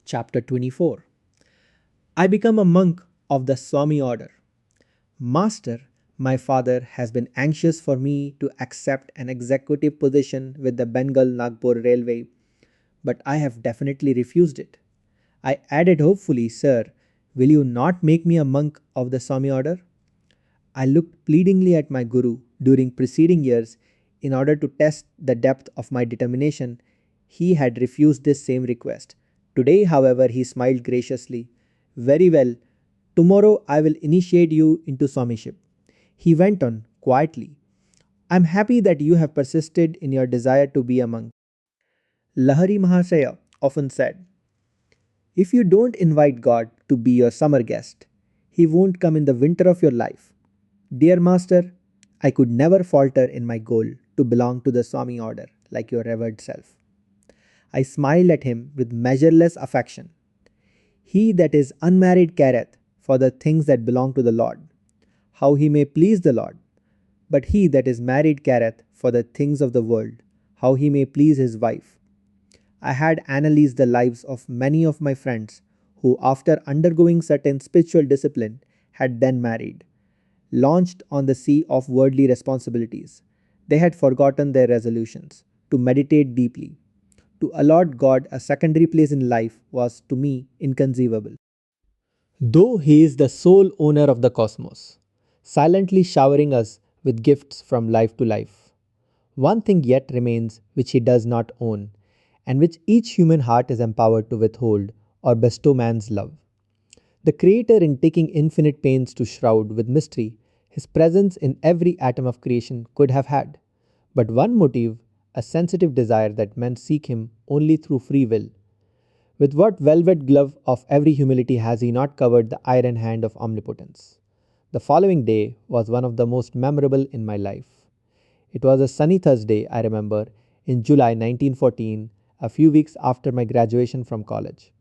Chapter 24. I become a monk of the Swami order. Master, my father has been anxious for me to accept an executive position with the Bengal Nagpur Railway, but I have definitely refused it. I added hopefully, Sir, will you not make me a monk of the Swami order? I looked pleadingly at my guru during preceding years in order to test the depth of my determination. He had refused this same request. Today, however, he smiled graciously. Very well, tomorrow I will initiate you into Swamiship. He went on quietly. I am happy that you have persisted in your desire to be a monk. Lahari Mahasaya often said, if you don't invite God to be your summer guest, He won't come in the winter of your life. Dear Master, I could never falter in my goal to belong to the Swami order like your revered self. I smiled at him with measureless affection. He that is unmarried careth for the things that belong to the Lord, how he may please the Lord. But he that is married careth for the things of the world, how he may please his wife. I had analyzed the lives of many of my friends who, after undergoing certain spiritual discipline, had then married. Launched on the sea of worldly responsibilities, they had forgotten their resolutions. To meditate deeply, to allot God a secondary place in life was to me inconceivable. Though He is the sole owner of the cosmos, silently showering us with gifts from life to life, one thing yet remains which He does not own, and which each human heart is empowered to withhold or bestow man's love. The Creator, in taking infinite pains to shroud with mystery His presence in every atom of creation, could have had but one motive, a sensitive desire that men seek Him only through free will. With what velvet glove of every humility has He not covered the iron hand of omnipotence? The following day was one of the most memorable in my life. It was a sunny Thursday, I remember, in July 1914, a few weeks after my graduation from college.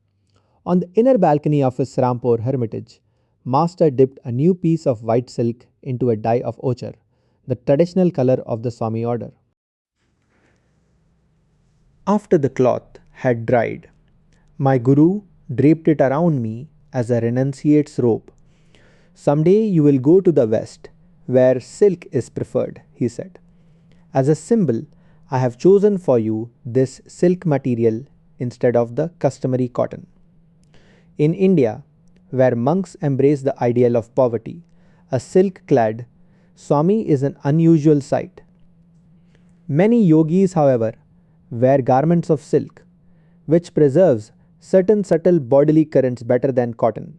On the inner balcony of his Serampore hermitage, Master dipped a new piece of white silk into a dye of ochre, the traditional color of the Swami order. After the cloth had dried, my Guru draped it around me as a renunciate's robe. Someday you will go to the West, where silk is preferred, he said. As a symbol, I have chosen for you this silk material instead of the customary cotton. In India, where monks embrace the ideal of poverty, a silk clad Swami is an unusual sight. Many yogis, however, wear garments of silk, which preserves certain subtle bodily currents better than cotton.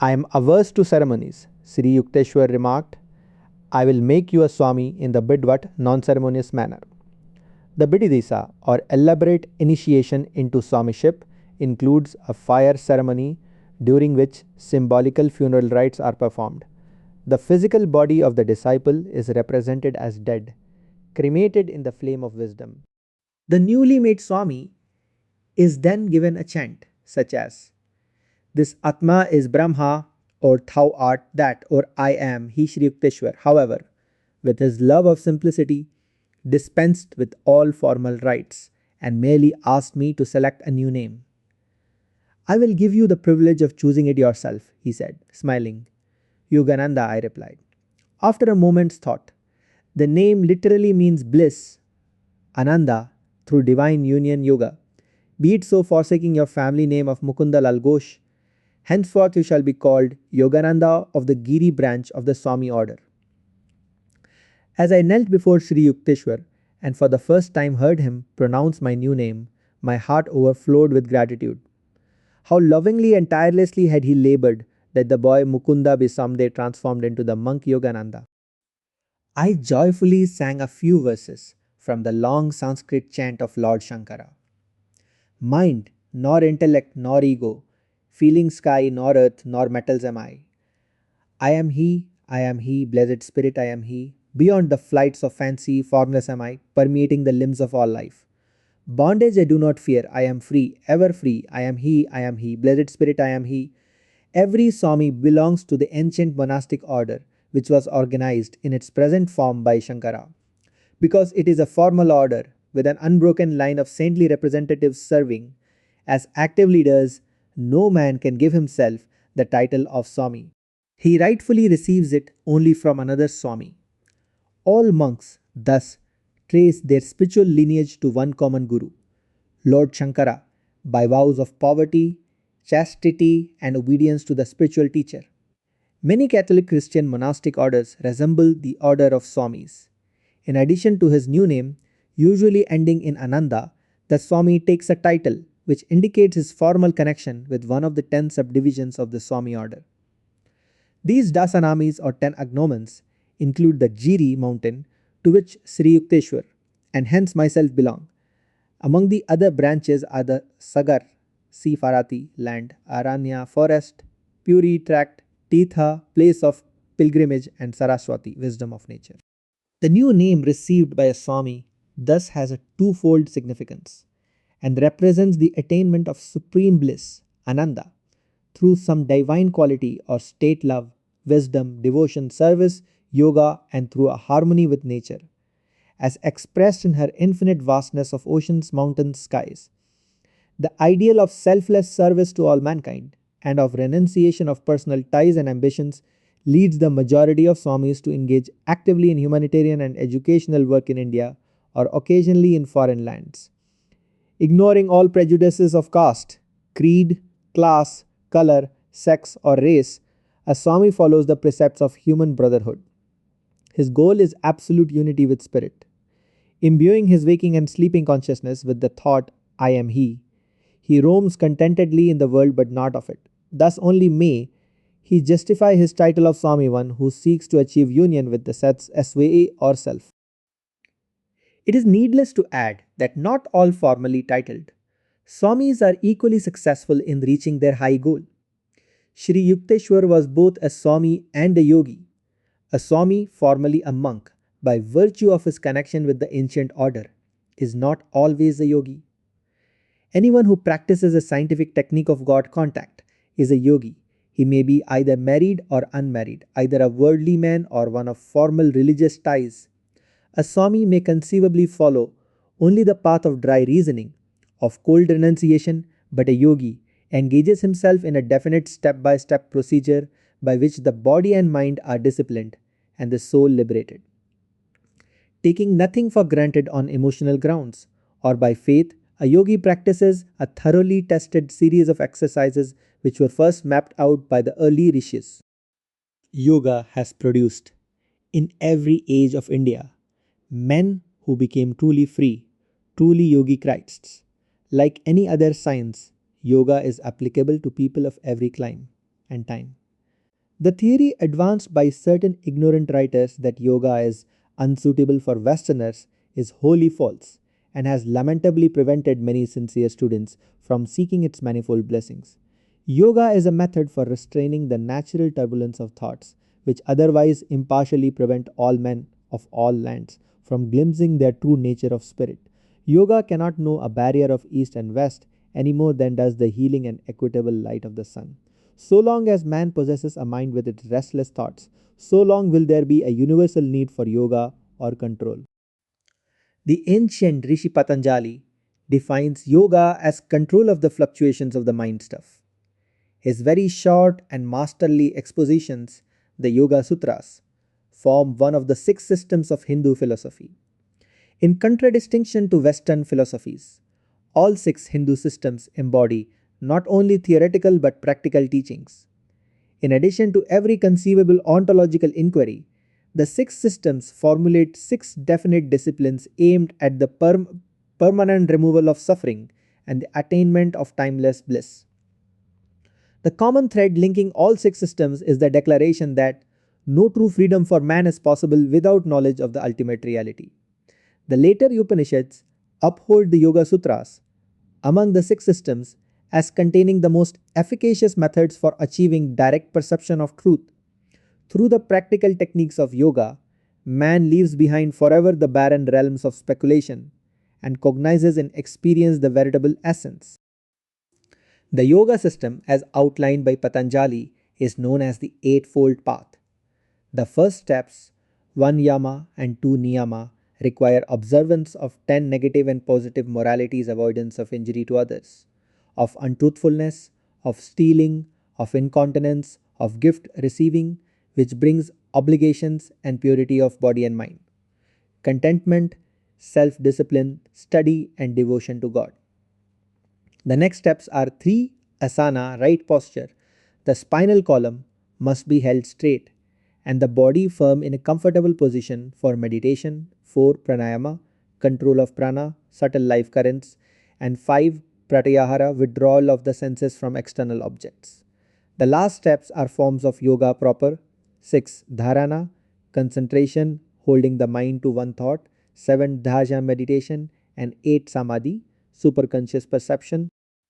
I am averse to ceremonies, Sri Yukteswar remarked. I will make you a Swami in the bidwat non-ceremonious manner. The Bididisa, or elaborate initiation into Swamiship, includes a fire ceremony during which symbolical funeral rites are performed. The physical body of the disciple is represented as dead, cremated in the flame of wisdom. The newly made Swami is then given a chant such as, this Atma is Brahma, or thou art that, or I am, he Sri Yukteswar. However, with his love of simplicity, dispensed with all formal rites and merely asked me to select a new name. I will give you the privilege of choosing it yourself, he said, smiling. Yogananda, I replied. After a moment's thought, the name literally means bliss, Ananda, through divine union yoga. Be it so, forsaking your family name of Mukunda Lal Ghosh. Henceforth you shall be called Yogananda of the Giri branch of the Swami order. As I knelt before Sri Yukteswar and for the first time heard him pronounce my new name, my heart overflowed with gratitude. How lovingly and tirelessly had he labored that the boy Mukunda be someday transformed into the monk Yogananda. I joyfully sang a few verses from the long Sanskrit chant of Lord Shankara. Mind, nor intellect, nor ego, feeling sky, nor earth, nor metals am I am He, blessed Spirit, I am He. Beyond the flights of fancy, formless am I, permeating the limbs of all life. Bondage I do not fear, I am free, ever free, I am He, blessed Spirit, I am He. Every Swami belongs to the ancient monastic order, which was organized in its present form by Shankara. Because it is a formal order, with an unbroken line of saintly representatives serving, As active leaders, no man can give himself the title of Swami. He rightfully receives it only from another Swami. All monks, thus, trace their spiritual lineage to one common Guru, Lord Shankara, by vows of poverty, chastity, and obedience to the spiritual teacher. Many Catholic Christian monastic orders resemble the order of Swamis. In addition to his new name, usually ending in Ananda, the Swami takes a title which indicates his formal connection with one of the 10 subdivisions of the Swami order. These Dasanamis or 10 agnomens include the Giri mountain to which Sri Yukteswar and hence myself belong. Among the other branches are the Sagar, sea Farati, land, Aranya, forest, Puri tract, Tirtha, place of pilgrimage, and Saraswati, wisdom of nature. The new name received by a Swami thus has a twofold significance and represents the attainment of supreme bliss, Ananda, through some divine quality or state love, wisdom, devotion, service, yoga, and through a harmony with nature, as expressed in her infinite vastness of oceans, mountains, skies. The ideal of selfless service to all mankind and of renunciation of personal ties and ambitions leads the majority of Swamis to engage actively in humanitarian and educational work in India or occasionally in foreign lands. Ignoring all prejudices of caste, creed, class, color, sex, or race, a Swami follows the precepts of human brotherhood. His goal is absolute unity with spirit. Imbuing his waking and sleeping consciousness with the thought, I am he roams contentedly in the world but not of it. Thus only may he justify his title of Swami, one who seeks to achieve union with the Sats Svai or self. It is needless to add that not all formally titled Swamis are equally successful in reaching their high goal. Sri Yukteswar was both a Swami and a Yogi. A Swami, formerly a monk, by virtue of his connection with the ancient order, is not always a Yogi. Anyone who practices a scientific technique of God contact is a yogi. He may be either married or unmarried, either a worldly man or one of formal religious ties. A Swami may conceivably follow only the path of dry reasoning, of cold renunciation, but a yogi engages himself in a definite step by step procedure by which the body and mind are disciplined and the soul liberated. Taking nothing for granted on emotional grounds or by faith, a yogi practices a thoroughly tested series of exercises which were first mapped out by the early rishis. Yoga has produced, in every age of India, men who became truly free, truly yogi Christs. Like any other science, yoga is applicable to people of every clime and time. The theory advanced by certain ignorant writers that yoga is unsuitable for Westerners is wholly false and has lamentably prevented many sincere students from seeking its manifold blessings. Yoga is a method for restraining the natural turbulence of thoughts, which otherwise impartially prevent all men of all lands from glimpsing their true nature of spirit. Yoga cannot know a barrier of east and west any more than does the healing and equitable light of the sun. So long as man possesses a mind with its restless thoughts, so long will there be a universal need for yoga or control. The ancient Rishi Patanjali defines yoga as control of the fluctuations of the mind stuff. His very short and masterly expositions, the Yoga Sutras, form one of the six systems of Hindu philosophy. In contradistinction to Western philosophies, all six Hindu systems embody not only theoretical but practical teachings. In addition to every conceivable ontological inquiry, the six systems formulate six definite disciplines aimed at the permanent removal of suffering and the attainment of timeless bliss. The common thread linking all six systems is the declaration that no true freedom for man is possible without knowledge of the ultimate reality. The later Upanishads uphold the Yoga Sutras among the six systems as containing the most efficacious methods for achieving direct perception of truth. Through the practical techniques of yoga, man leaves behind forever the barren realms of speculation and cognizes and experiences the veritable essence. The yoga system, as outlined by Patanjali, is known as the Eightfold Path. The first steps, one yama and two niyama, require observance of 10 negative and positive moralities, avoidance of injury to others. of untruthfulness, of stealing, of incontinence, of gift receiving, which brings obligations and purity of body and mind, contentment, self discipline, study, and devotion to God. The next steps are 3 asana, right posture. The spinal column must be held straight and the body firm in a comfortable position for meditation, 4 pranayama, control of prana, subtle life currents, and 5 pratyahara, withdrawal of the senses from external objects. The last steps are forms of yoga proper: 6 dharana, concentration, holding the mind to one thought, 7 dhaja, meditation, and 8 samadhi, superconscious perception.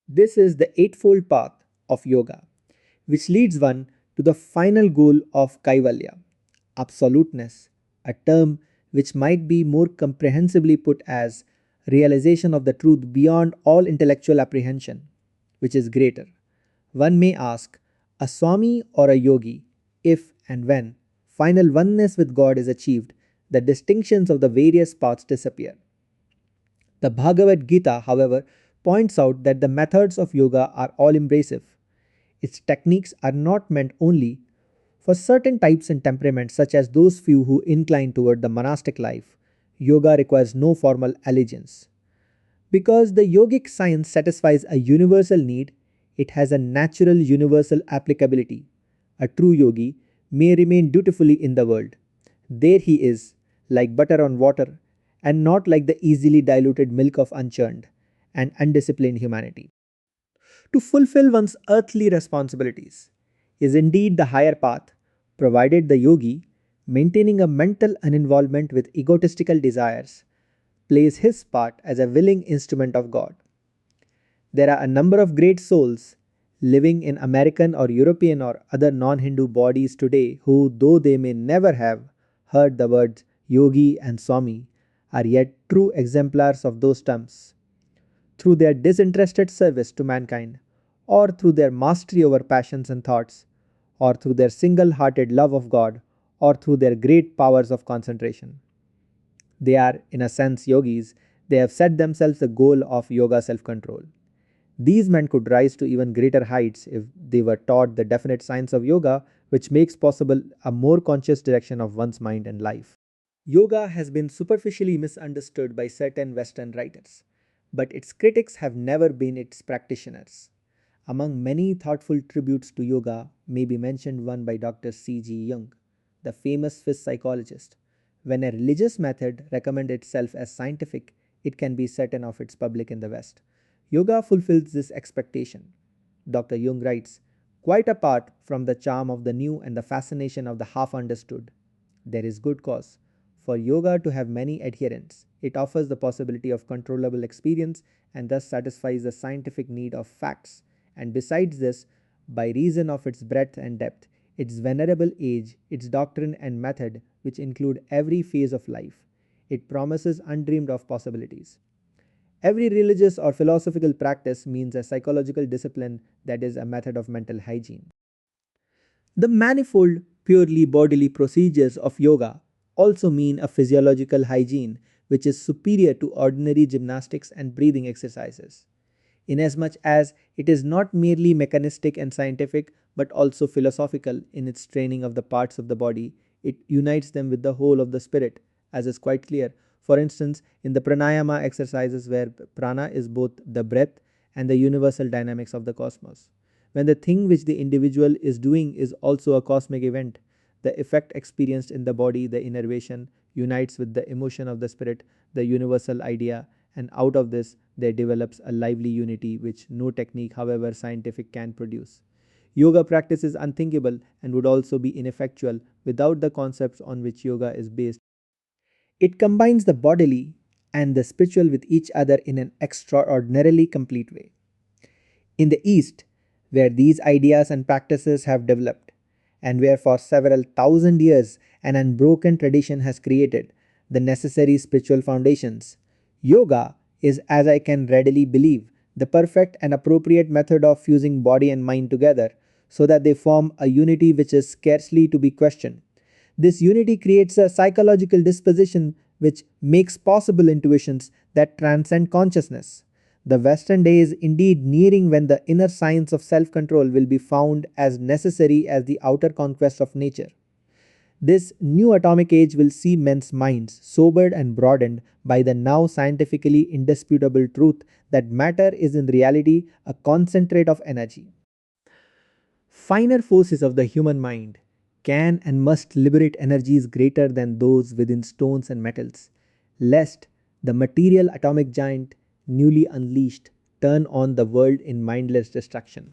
This is the eightfold path of yoga, which leads one to the final goal of kaivalya, absoluteness, a term which might be more comprehensively put as realization of the truth beyond all intellectual apprehension, which is greater. One may ask, a Swami or a yogi, if and when final oneness with God is achieved, the distinctions of the various paths disappear. The Bhagavad Gita, however, points out that the methods of yoga are all embracive. Its techniques are not meant only for certain types and temperaments, such as those few who incline toward the monastic life. Yoga requires no formal allegiance. Because the yogic science satisfies a universal need, it has a natural universal applicability. A true yogi may remain dutifully in the world. There he is, like butter on water, and not like the easily diluted milk of unchurned and undisciplined humanity. To fulfill one's earthly responsibilities is indeed the higher path, provided the yogi, maintaining a mental uninvolvement with egotistical desires, plays his part as a willing instrument of God. There are a number of great souls living in American or European or other non Hindu bodies today who, though they may never have heard the words yogi and swami, are yet true exemplars of those terms. Through their disinterested service to mankind, or through their mastery over passions and thoughts, or through their single hearted love of God, or through their great powers of concentration. They are, in a sense, yogis. They have set themselves the goal of yoga self control. These men could rise to even greater heights if they were taught the definite science of yoga, which makes possible a more conscious direction of one's mind and life. Yoga has been superficially misunderstood by certain Western writers, but its critics have never been its practitioners. Among many thoughtful tributes to yoga may be mentioned one by Dr. C.G. Jung, the famous Swiss psychologist. When a religious method recommends itself as scientific, it can be certain of its public in the West. Yoga fulfills this expectation. Dr. Jung writes, quite apart from the charm of the new and the fascination of the half understood, there is good cause for yoga to have many adherents. It offers the possibility of controllable experience and thus satisfies the scientific need of facts. And besides this, by reason of its breadth and depth, its venerable age, its doctrine and method, which include every phase of life, it promises undreamed of possibilities. Every religious or philosophical practice means a psychological discipline that is a method of mental hygiene. The manifold, purely bodily procedures of yoga also mean a physiological hygiene which is superior to ordinary gymnastics and breathing exercises, inasmuch as it is not merely mechanistic and scientific but also philosophical in its training of the parts of the body. It unites them with the whole of the spirit, as is quite clear. For instance, in the pranayama exercises where prana is both the breath and the universal dynamics of the cosmos. When the thing which the individual is doing is also a cosmic event, the effect experienced in the body, the innervation, unites with the emotion of the spirit, the universal idea, and out of this there develops a lively unity which no technique, however scientific, can produce. Yoga practice is unthinkable and would also be ineffectual without the concepts on which yoga is based. It combines the bodily and the spiritual with each other in an extraordinarily complete way. In the East, where these ideas and practices have developed, and where for several thousand years an unbroken tradition has created the necessary spiritual foundations, yoga is, as I can readily believe, the perfect and appropriate method of fusing body and mind together so that they form a unity which is scarcely to be questioned. This unity creates a psychological disposition which makes possible intuitions that transcend consciousness. The Western day is indeed nearing when the inner science of self control will be found as necessary as the outer conquest of nature. This new atomic age will see men's minds sobered and broadened by the now scientifically indisputable truth that matter is in reality a concentrate of energy. Finer forces of the human mind can and must liberate energies greater than those within stones and metals, lest the material atomic giant, newly unleashed, turn on the world in mindless destruction.